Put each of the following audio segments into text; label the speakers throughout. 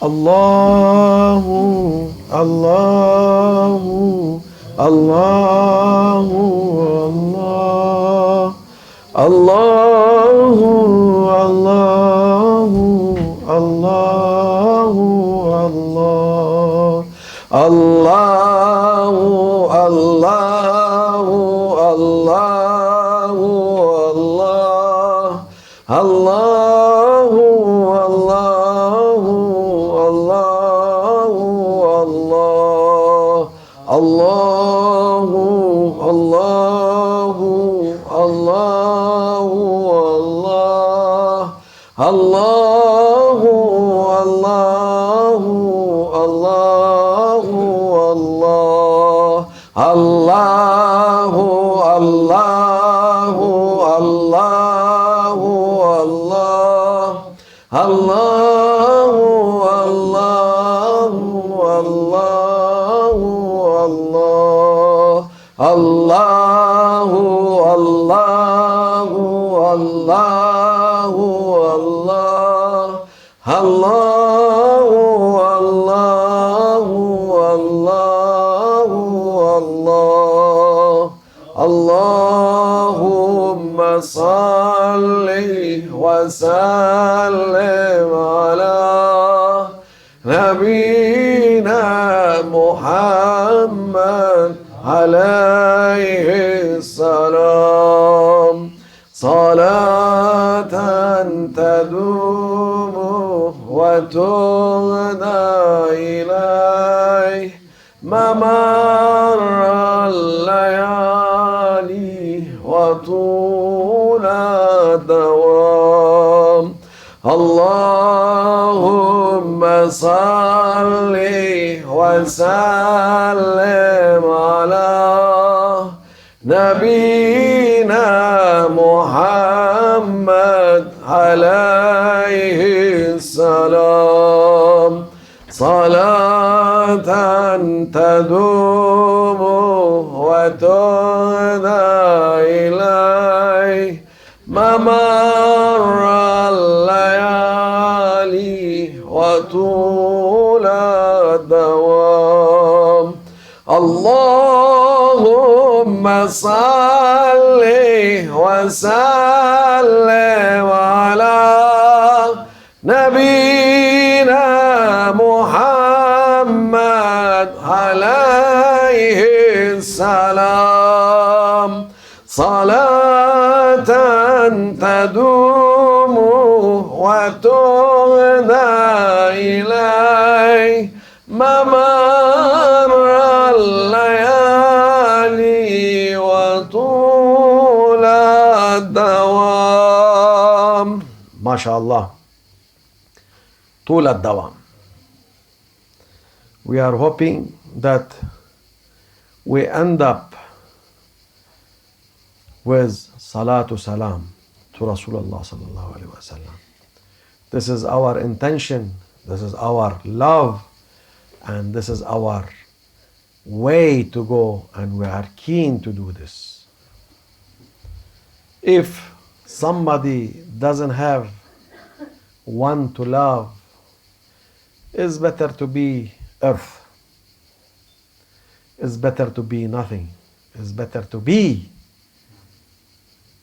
Speaker 1: Allahu, Allahu, Allahu, Allah. Allahu, Allahu, Allahu, Allah. Allahu, Allahu, Allahu, Allah. Allahu, Allahu, Allahu, Allah. Allahu, Allahu, Allahu, Allah. Allahu, Allahu, Allahu, Allah. Allahu, Allahu, Allahu, Allah. Allahu, Allahu, Allahu, Allah. Allahu, Allahu, Allahu, Allah. Allahu, Allahu, Allahu, Allah. Allahumma salli wa sallim ala nabiyyina Muhammad alayhi salam. Salatan tadumu wa tughna ilayh mamar al-layali wa tula dawam. Allahumma salli wa sallim ala nabiyyina Muhammad alayhi salam. Salatan tadumu wa tughna ilayh mamar al-layali wa tula dawam. Allahumma salli wa sallim ala nabiyyina Muhammad alayhi salam. Salatan tadumu wa tughna ilayh mamar al-layali wa tula dawam. MashaAllah. Tula dawam. We are hoping that we end up with salatu salam to Rasulullah sallallahu alaihi wasallam. This is our intention, this is our love, and this is our way to go, and we are keen to do this. If somebody doesn't have one to love, it's better to be earth. It's better to be nothing. It's better to be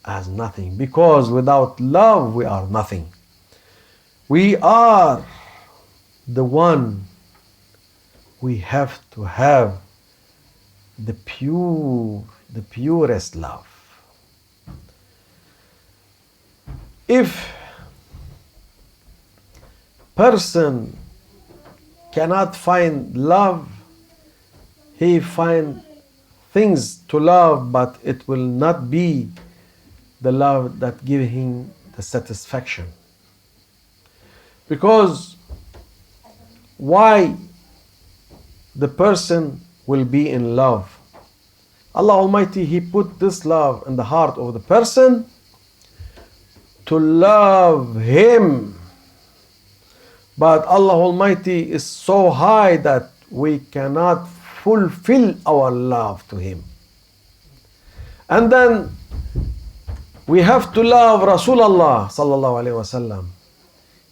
Speaker 1: as nothing, because without love we are nothing. We are the one, we have to have the purest love. If person cannot find love, he find things to love, but it will not be the love that gives him the satisfaction. Because why the person will be in love? Allah Almighty, He put this love in the heart of the person to love Him. But Allah Almighty is so high that we cannot fulfill our love to Him. And then we have to love Rasulullah sallallahu alaihi wasallam.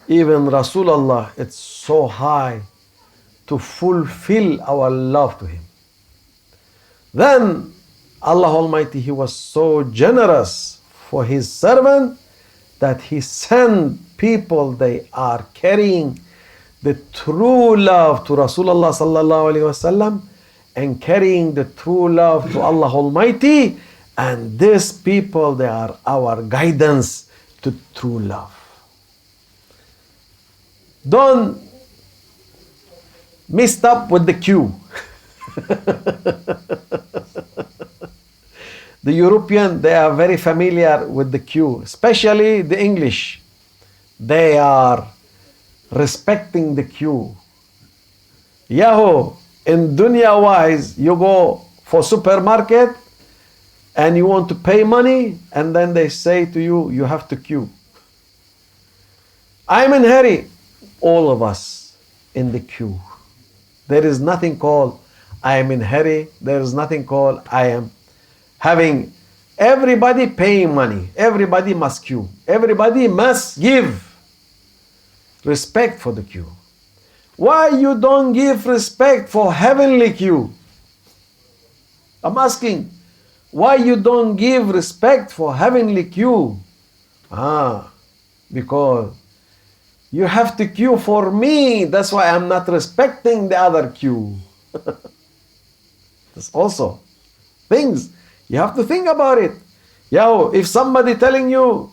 Speaker 1: Even Rasulullah, it's so high to fulfill our love to him. Then Allah Almighty, He was so generous for His servant that He sent people, they are carrying the true love to Rasulullah sallallahu alaihi wasallam and carrying the true love to Allah Almighty, and these people, they are our guidance to true love. Don't mix up with the queue. The European, they are very familiar with the queue, especially the English. They are respecting the queue. Yahoo, in dunya wise, you go for supermarket and you want to pay money, and then they say to you, you have to queue. I'm in hurry. All of us in the queue. There is nothing called I am in hurry. There is nothing called I am having. Everybody paying money. Everybody must queue. Everybody must give respect for the queue. Why you don't give respect for heavenly queue? I'm asking, why you don't give respect for heavenly queue? Because you have to queue for me. That's why I'm not respecting the other queue. That's also things you have to think about it. If somebody telling you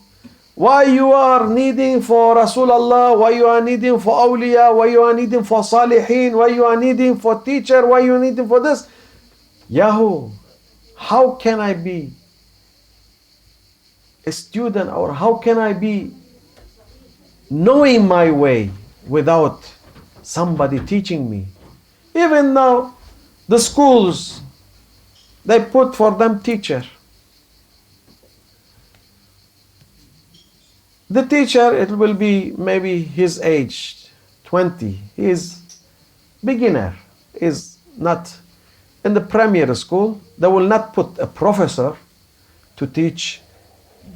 Speaker 1: why you are needing for Rasulullah, why you are needing for awliya, why you are needing for salihin, why you are needing for teacher, why you are needing for this, how can I be a student, or how can I be knowing my way without somebody teaching me? Even now, the schools, they put for them teacher. The teacher, it will be maybe his age, 20. He is beginner, is not in the primary school. They will not put a professor to teach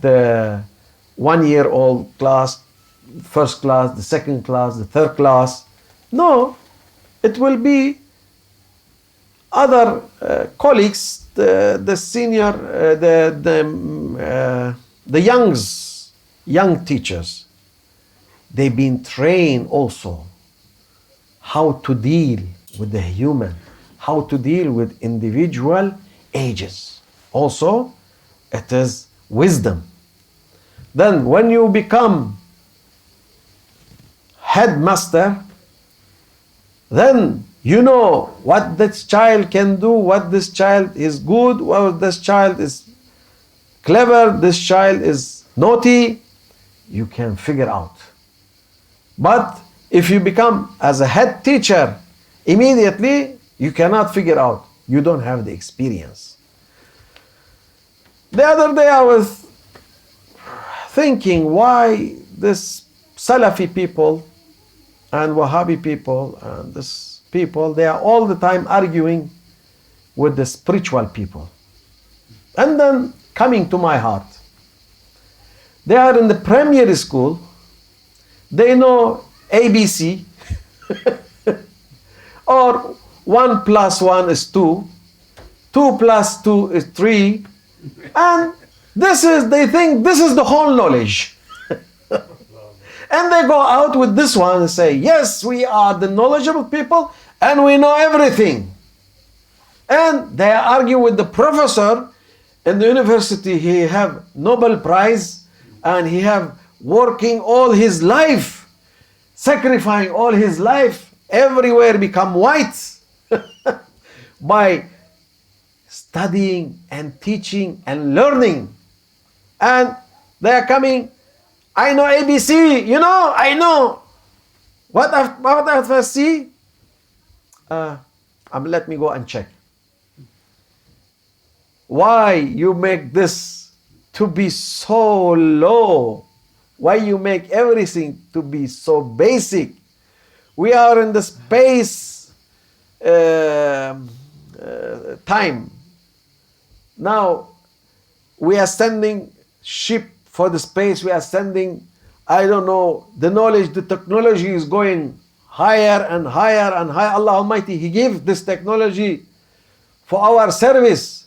Speaker 1: the 1-year-old class, first class, the second class, the third class. No, it will be other colleagues, the senior, the young teachers. They've been trained also how to deal with the human, how to deal with individual ages. Also, it is wisdom. Then when you become headmaster, then you know what this child can do, what this child is good, what this child is clever, this child is naughty. You can figure out. But if you become as a head teacher, immediately you cannot figure out. You don't have the experience. The other day I was thinking why this Salafi people and Wahhabi people and this people, they are all the time arguing with the spiritual people. And then coming to my heart, they are in the primary school, they know ABC, or 1 + 1 is 2, 2 + 2 is 3, and they think this is the whole knowledge. And they go out with this one and say, yes, we are the knowledgeable people and we know everything. And they argue with the professor in the university. He have Nobel Prize and he have working all his life, sacrificing all his life, everywhere become white by studying and teaching and learning. And they are coming, I know ABC, I know. What after C? Let me go and check. Why you make this to be so low? Why you make everything to be so basic? We are in the space time. Now we are sending ship for the space. We are sending I don't know, the knowledge, the technology is going higher and higher and higher. Allah Almighty, He gave this technology for our service.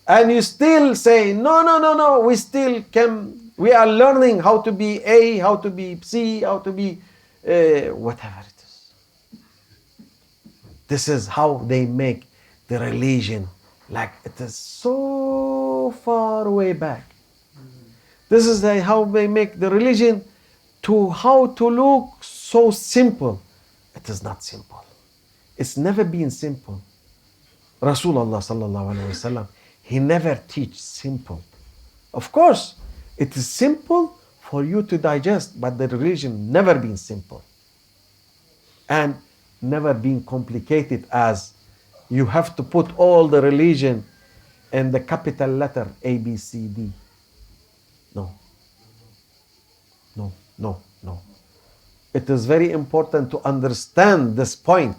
Speaker 1: And you still say, no, no, no, no, we are learning how to be A, how to be C, how to be whatever it is. This is how they make the religion, like it is so far way back. This is how they make the religion to how to look so simple. It is not simple. It's never been simple. Rasulullah sallallahu alaihi wasallam, he never teach simple. Of course, it is simple for you to digest, but the religion never been simple. And never been complicated as you have to put all the religion in the capital letter A, B, C, D. No. No, no, no. It is very important to understand this point.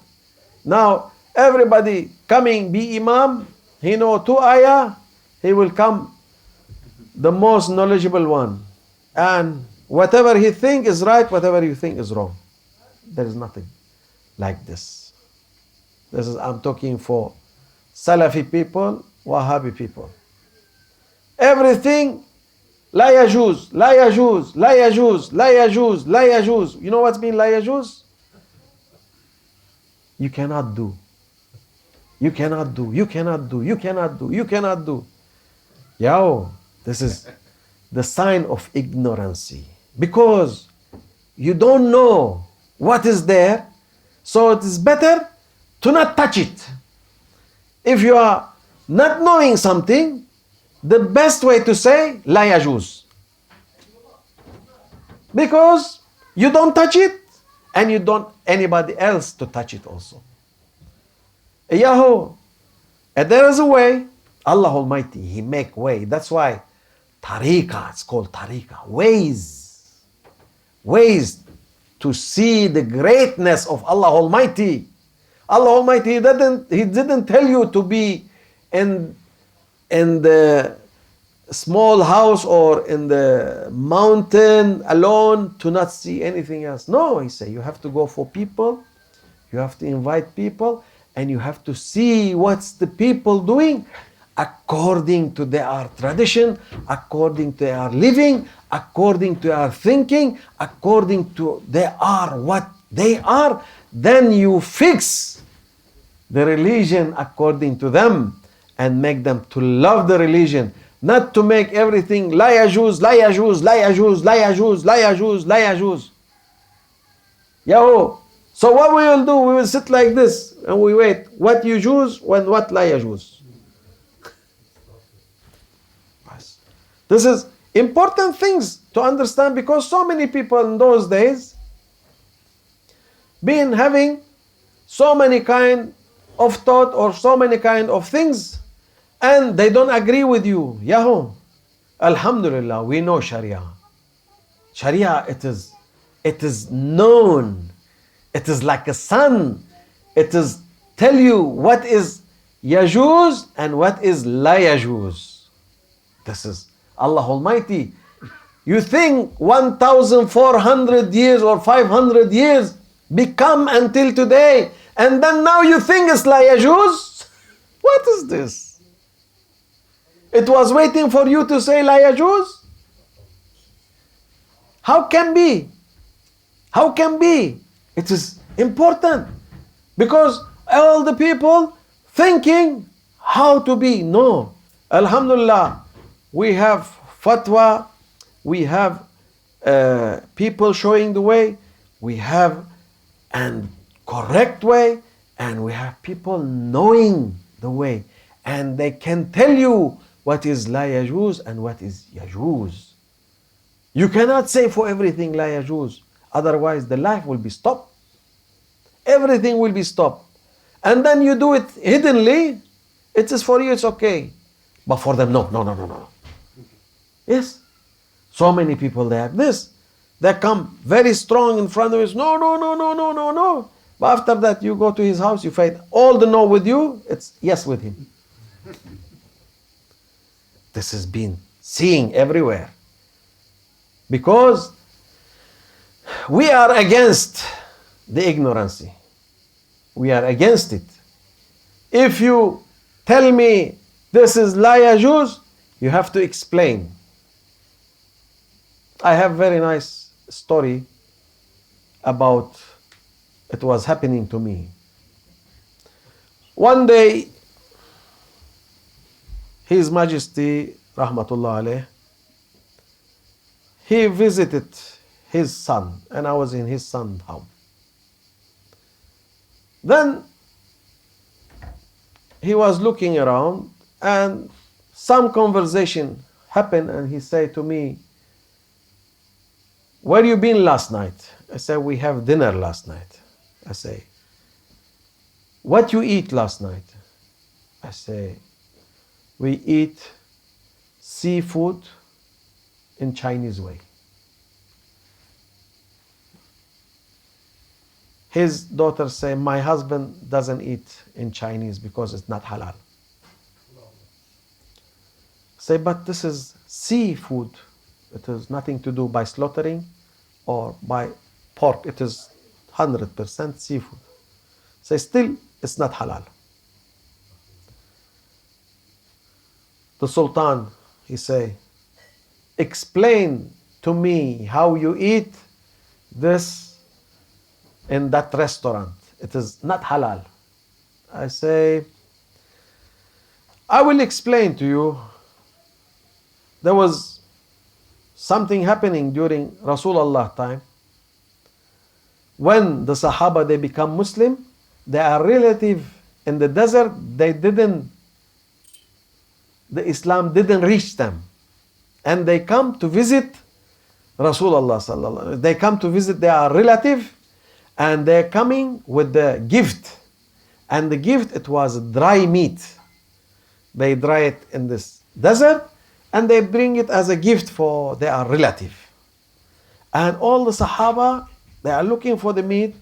Speaker 1: Now, everybody coming be imam, he know 2 ayah, he will come the most knowledgeable one. And whatever he think is right, whatever you think is wrong. There is nothing like this. I'm talking for Salafi people, Wahhabi people. Everything لا يجوز, لا يجوز, لا يجوز, لا يجوز, لا يجوز. You know what's mean لا يجوز? You cannot do. You cannot do. You cannot do. You cannot do. You cannot do. Yo, this is the sign of ignorancy. Because you don't know what is there, so it is better to not touch it. If you are not knowing something, the best way to say لا يجوز. Because you don't touch it and you don't anybody else to touch it also. Yahoo. And there is a way. Allah Almighty, He make way. That's why tariqah, it's called tariqah. Ways to see the greatness of Allah Almighty. Allah Almighty, He didn't tell you to be in the small house or in the mountain alone to not see anything else. No, He said you have to go for people, you have to invite people, and you have to see what's the people doing according to their tradition, according to their living, according to their thinking, according to what they are. Then you fix the religion according to them and make them to love the religion, not to make everything لا يجوز, لا يجوز, لا يجوز, لا يجوز, لا يجوز, لا يجوز. Yo, so what we will do, we will sit like this and we wait. What يجوز when what لا يجوز. This is important things to understand because so many people in those days been having so many kind of thought or so many kind of things and they don't agree with you. Yahoo. Alhamdulillah, we know Sharia. Sharia, it is known. It is like a sun. It is tell you what is yajuz and what is la yajuz. This is Allah Almighty. You think 1,400 years or 500 years become until today and then now you think it's la yajuz? What is this? It was waiting for you to say la yajuz? How can be? How can be? It is important because all the people thinking how to be. No. Alhamdulillah, we have fatwa, we have people showing the way, we have an correct way, and we have people knowing the way, and they can tell you what is la yajuz and what is yajuz. You cannot say for everything la yajuz, otherwise the life will be stopped. Everything will be stopped. And then you do it hiddenly, it is for you, it's okay. But for them, no. Yes. So many people, they have this. They come very strong in front of us. No. But after that, you go to his house, you find all the no with you, it's yes with him. This has been seen everywhere. Because we are against the ignorancy. We are against it. If you tell me this is la yajuz, you have to explain. I have very nice story about it was happening to me. One day, His Majesty Rahmatullah alayh, he visited his son, and I was in his son's house. Then he was looking around and some conversation happened, and he said to me, "Where you been last night?" I said, "We have dinner last night." I say, "What you eat last night?" I say, "We eat seafood in Chinese way." His daughter say, "My husband doesn't eat in Chinese because it's not halal." Say, "But this is seafood. It has nothing to do by slaughtering or by pork. It is 100% seafood." Say, "Still, it's not halal." The Sultan, he say, "Explain to me how you eat this in that restaurant. It is not halal." I say, "I will explain to you. There was something happening during Rasulullah time. When the Sahaba, they become Muslim, they are relative in the desert, the Islam didn't reach them. And they come to visit Rasulullah sallallahu alaihi wasallam. They come to visit their relative, and they're coming with the gift. And the gift, it was dry meat. They dry it in this desert, and they bring it as a gift for their relative. And all the Sahaba, they are looking for the meat.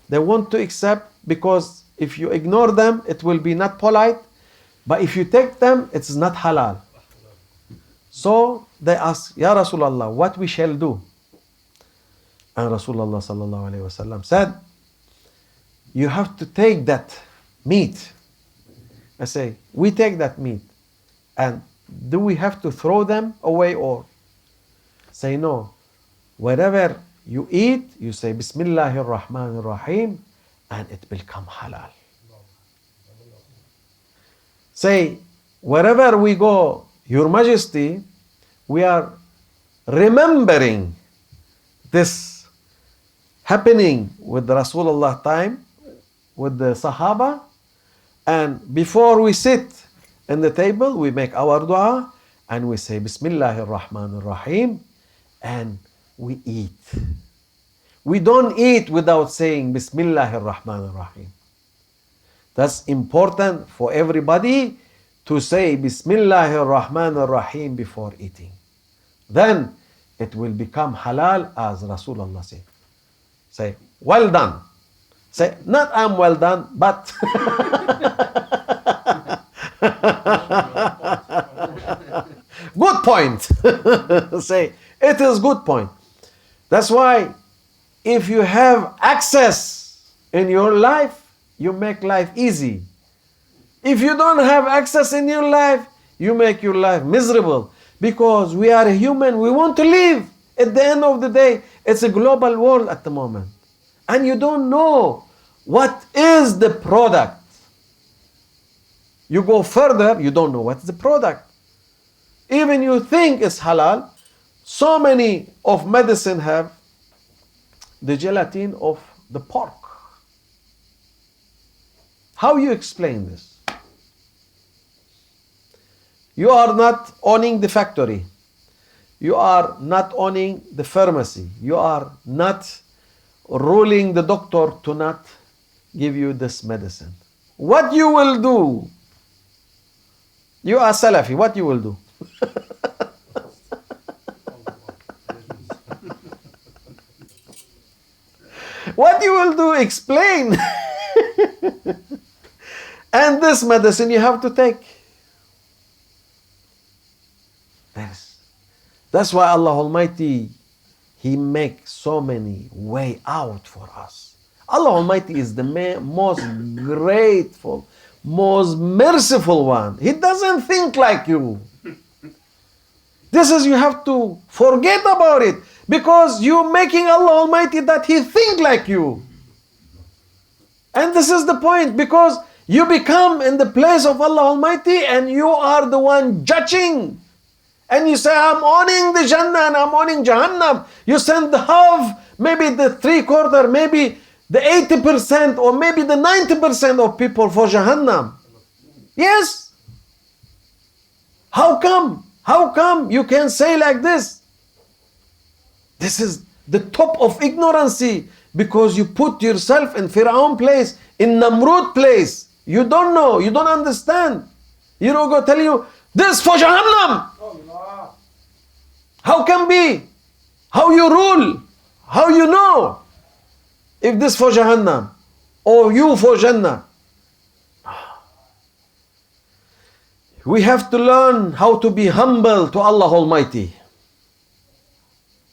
Speaker 1: They want to accept, because if you ignore them, it will be not polite. But if you take them, it's not halal. So they ask, "Ya Rasulullah, what we shall do?" And Rasulullah sallallahu alaihi wasallam said, "You have to take that meat." I say, "We take that meat, and do we have to throw them away or?" Say, "No. Wherever you eat, you say Bismillahir Rahmanir Rahim, and it will become halal." Say, "Wherever we go, Your Majesty, we are remembering this happening with the Rasulullah time, with the Sahaba, and before we sit in the table, we make our dua, and we say Bismillahir Rahmanir Rahim, and we eat. We don't eat without saying Bismillahir Rahmanir Rahim." That's important for everybody to say Bismillahir Rahmanir Rahim before eating. Then it will become halal, as Rasulullah said. Say, "Well done." Say, not "I'm well done," but good point. Say, "It is good point." That's why if you have access in your life, you make life easy. If you don't have access in your life, you make your life miserable. Because we are human, we want to live. At the end of the day, it's a global world at the moment. And you don't know what is the product. You go further, you don't know what's the product. Even you think it's halal, so many of medicine have the gelatin of the pork. How you explain this? You are not owning the factory. You are not owning the pharmacy. You are not ruling the doctor to not give you this medicine. What you will do? You are Salafi. What you will do? What you will do? Explain. And this medicine you have to take. That's why Allah Almighty He makes so many way out for us. Allah Almighty is the most grateful, most merciful one. He doesn't think like you. This is, you have to forget about it, because you're making Allah Almighty that He think like you. And this is the point, because you become in the place of Allah Almighty and you are the one judging. And you say, I'm owning the Jannah and I'm owning Jahannam. You send the half, maybe the 3/4, maybe the 80% or maybe the 90% of people for Jahannam. Yes. How come? How come you can say like this? This is the top of ignorancy, because you put yourself in Fir'aun place, in Namrud place. You don't know, you don't understand. You know, go tell you, this for Jahannam. How can be? How you rule? How you know if this for Jahannam or you for Jannah? We have to learn how to be humble to Allah Almighty,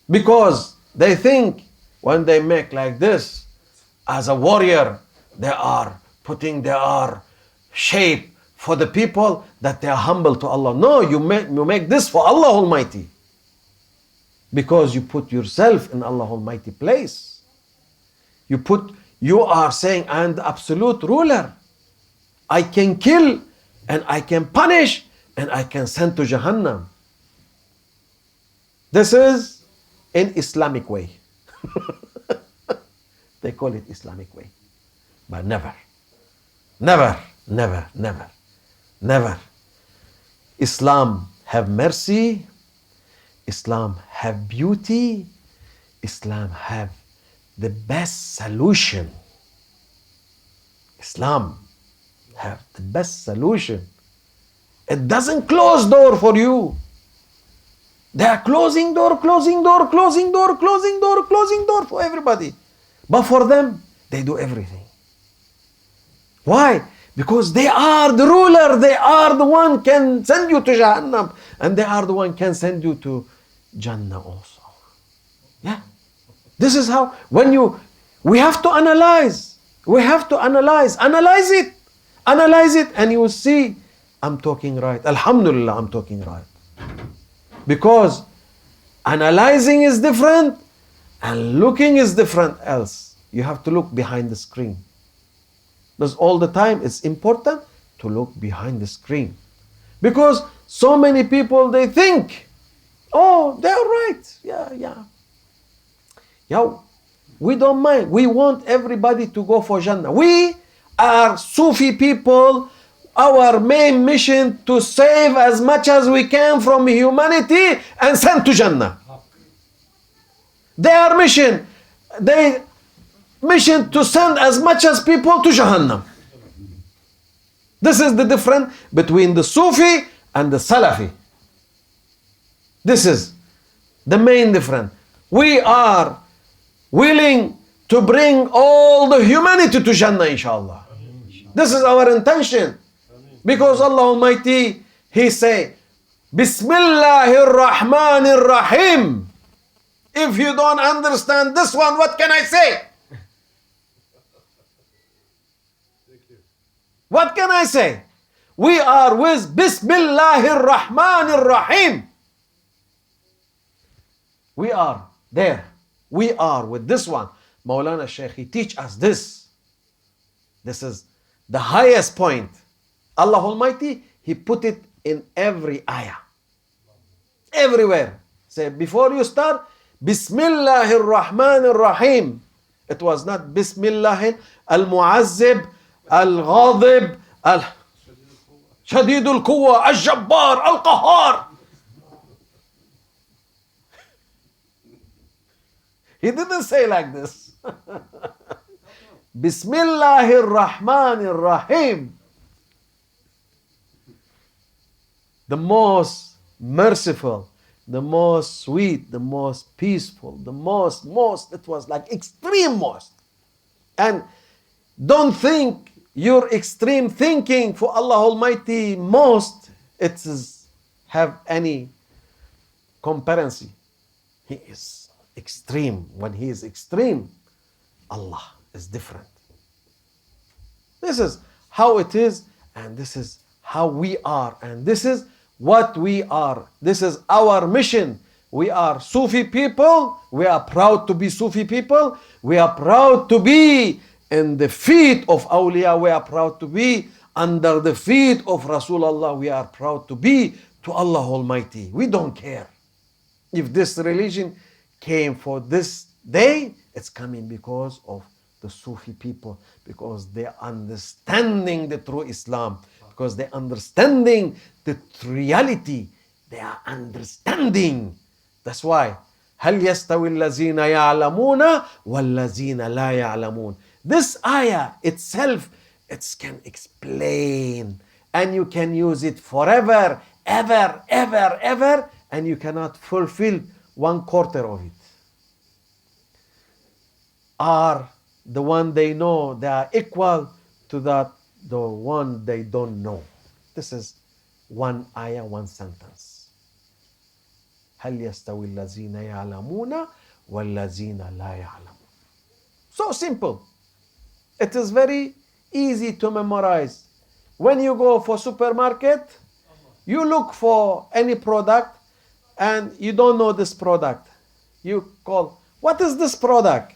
Speaker 1: because they think when they make like this as a warrior, they are putting their shape for the people, that they are humble to Allah. No, you make this for Allah Almighty, because you put yourself in Allah Almighty place. You are saying, I am the absolute ruler. I can kill and I can punish and I can send to Jahannam. This is in Islamic way. They call it Islamic way. But never. Islam have mercy. Islam have beauty. Islam have the best solution. Islam have the best solution. It doesn't close door for you. They are closing door for everybody. But for them, they do everything. Why? Because they are the ruler. They are the one can send you to Jahannam, and they are the one can send you to Jannah also. Yeah. This is how, we have to analyze. Analyze it, and you will see, I'm talking right. Alhamdulillah, I'm talking right. Because analyzing is different and looking is different else. You have to look behind the screen. Because all the time it's important to look behind the screen. Because so many people, they think, oh, they're right. Yeah. We don't mind. We want everybody to go for Jannah. We are Sufi people. Our main mission to save as much as we can from humanity and send to Jannah. Their mission to send as much as people to Jahannam. This is the difference between the Sufi and the Salafi. This is the main difference. We are willing to bring all the humanity to Jannah, inshallah. This is our intention. Because Allah Almighty, He say, Bismillahir Rahmanir Rahim. If you don't understand this one, what can I say? What can I say? We are with Bismillahir Rahmanir Rahim. We are there. We are with this one. Maulana Shaykh, he teach us this. This is the highest point. Allah Almighty, He put it in every ayah. Everywhere. Say, before you start, Bismillahir Rahmanir Rahim. It was not Bismillah al-Mu'azzib, al-Ghadib, al-Shadidul Quwa, al-Jabbar, al-Qahar. He didn't say like this. Bismillahir Rahmanir Rahim. The most merciful, the most sweet, the most peaceful, the most, it was like extreme most. And don't think your extreme thinking for Allah Almighty most, it is have any comparison. He is extreme. When he is extreme, Allah is different. This is how it is, and this is how we are, and this is what we are. This is our mission. We are Sufi people. We are proud to be Sufi people. We are proud to be in the feet of awliya. We are proud to be under the feet of Rasulullah. We are proud to be to Allah Almighty. We don't care. If this religion came for this day, it's coming because of the Sufi people, because they are understanding the true Islam, because they are understanding the reality. They are understanding. That's why هل يستوي الذين يعلمون والذين لا يعلمون. This ayah itself, it can explain, and you can use it forever, ever, ever, ever, and you cannot fulfill 1/4 of it. Are the one they know, they are equal to that the one they don't know. This is one ayah, one sentence. هل يستوي الذين يعلمون والذين لا يعلمون. So simple. It is very easy to memorize. When you go for supermarket, you look for any product and you don't know this product. You call, what is this product?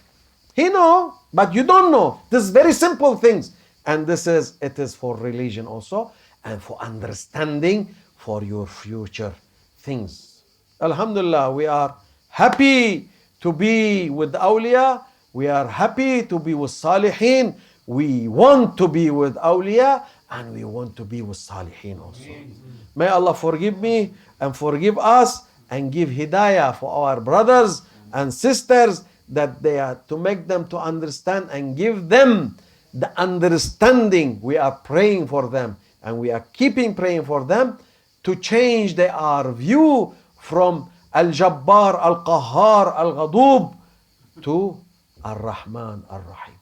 Speaker 1: He know, but you don't know. This is very simple things. And it is for religion also, and for understanding for your future things. Alhamdulillah, we are happy to be with awliya. We are happy to be with salihin. We want to be with awliya, and we want to be with salihin also. May Allah forgive me and forgive us, and give hidayah for our brothers and sisters, that they are to make them to understand, and give them the understanding. We are praying for them, and we are keeping praying for them to change their view from Al-Jabbar, Al-Qahhar, Al-Ghadub to Ar-Rahman, Ar-Rahim.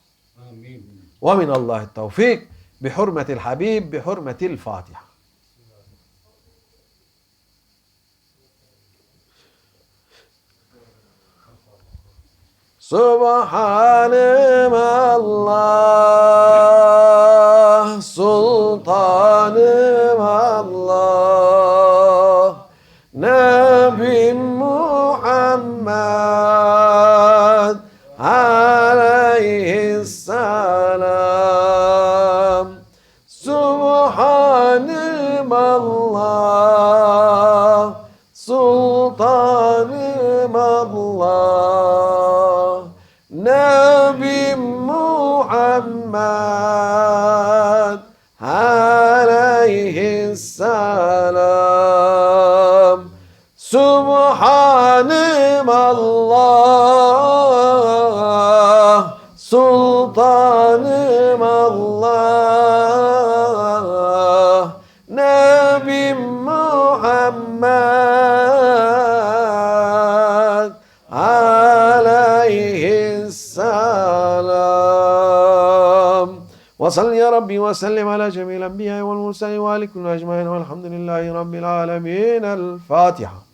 Speaker 1: ومن الله التوفيق بحرمة الحبيب بحرمة الفاتحة. سبحان الله سلطان الله نبي محمد عليه السلام. سبحان الله سلطان الله نبي محمد عليه السلام. سبحان الله سلطان الله نبي محمد عليه السلام. وصل يا ربي وسلم على جميع الأنبياء والمرسلين وعلى كل أجمعين والحمد لله رب العالمين. الفاتحة.